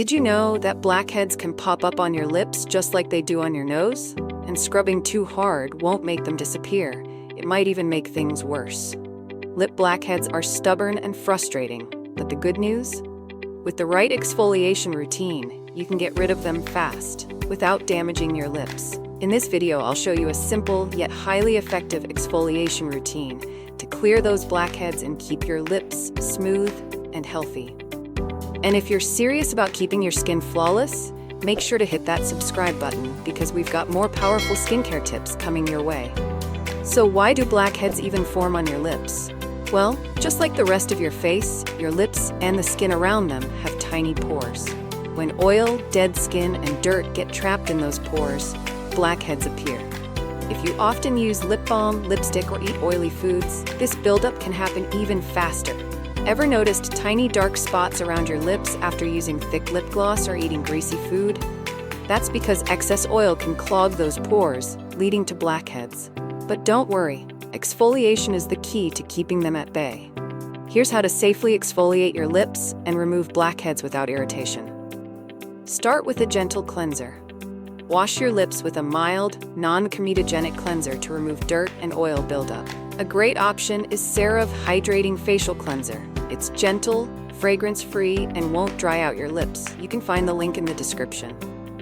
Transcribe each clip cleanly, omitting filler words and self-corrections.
Did you know that blackheads can pop up on your lips just like they do on your nose? And scrubbing too hard won't make them disappear. It might even make things worse. Lip blackheads are stubborn and frustrating, but the good news? With the right exfoliation routine, you can get rid of them fast, without damaging your lips. In this video, I'll show you a simple yet highly effective exfoliation routine to clear those blackheads and keep your lips smooth and healthy. And if you're serious about keeping your skin flawless, make sure to hit that subscribe button because we've got more powerful skincare tips coming your way. So why do blackheads even form on your lips? Well, just like the rest of your face, your lips and the skin around them have tiny pores. When oil, dead skin, and dirt get trapped in those pores, blackheads appear. If you often use lip balm, lipstick, or eat oily foods, this buildup can happen even faster. Ever noticed tiny dark spots around your lips after using thick lip gloss or eating greasy food? That's because excess oil can clog those pores, leading to blackheads. But don't worry, exfoliation is the key to keeping them at bay. Here's how to safely exfoliate your lips and remove blackheads without irritation. Start with a gentle cleanser. Wash your lips with a mild, non-comedogenic cleanser to remove dirt and oil buildup. A great option is CeraVe Hydrating Facial Cleanser. It's gentle, fragrance-free, and won't dry out your lips. You can find the link in the description.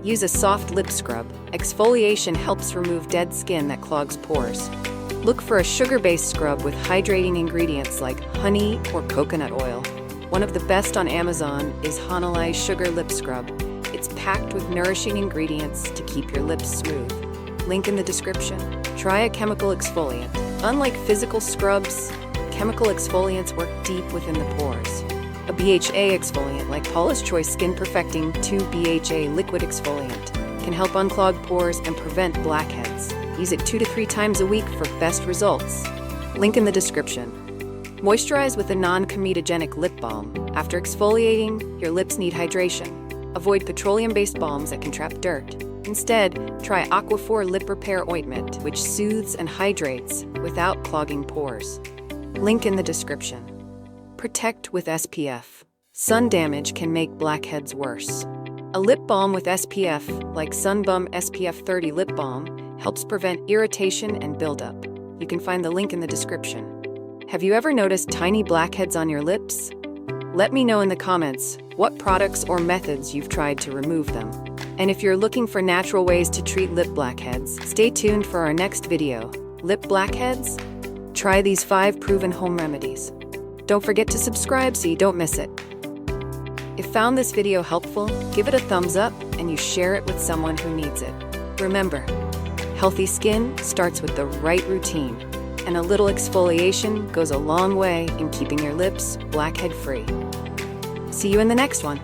Use a soft lip scrub. Exfoliation helps remove dead skin that clogs pores. Look for a sugar-based scrub with hydrating ingredients like honey or coconut oil. One of the best on Amazon is Hanalei Sugar Lip Scrub. It's packed with nourishing ingredients to keep your lips smooth. Link in the description. Try a chemical exfoliant. Unlike physical scrubs, chemical exfoliants work deep within the pores. A BHA exfoliant like Paula's Choice Skin Perfecting 2 BHA Liquid Exfoliant can help unclog pores and prevent blackheads. Use it 2 to 3 times a week for best results. Link in the description. Moisturize with a non-comedogenic lip balm. After exfoliating, your lips need hydration. Avoid petroleum-based balms that can trap dirt. Instead, try Aquaphor Lip Repair Ointment, which soothes and hydrates without clogging pores. Link in the description. Protect with SPF. Sun damage can make blackheads worse. A lip balm with SPF, like Sunbum SPF 30 Lip Balm, helps prevent irritation and buildup. You can find the link in the description. Have you ever noticed tiny blackheads on your lips? Let me know in the comments what products or methods you've tried to remove them. And if you're looking for natural ways to treat lip blackheads, stay tuned for our next video. Lip blackheads? Try these 5 proven home remedies. Don't forget to subscribe so you don't miss it. If you found this video helpful, give it a thumbs up and you share it with someone who needs it. Remember, healthy skin starts with the right routine, and a little exfoliation goes a long way in keeping your lips blackhead-free. See you in the next one.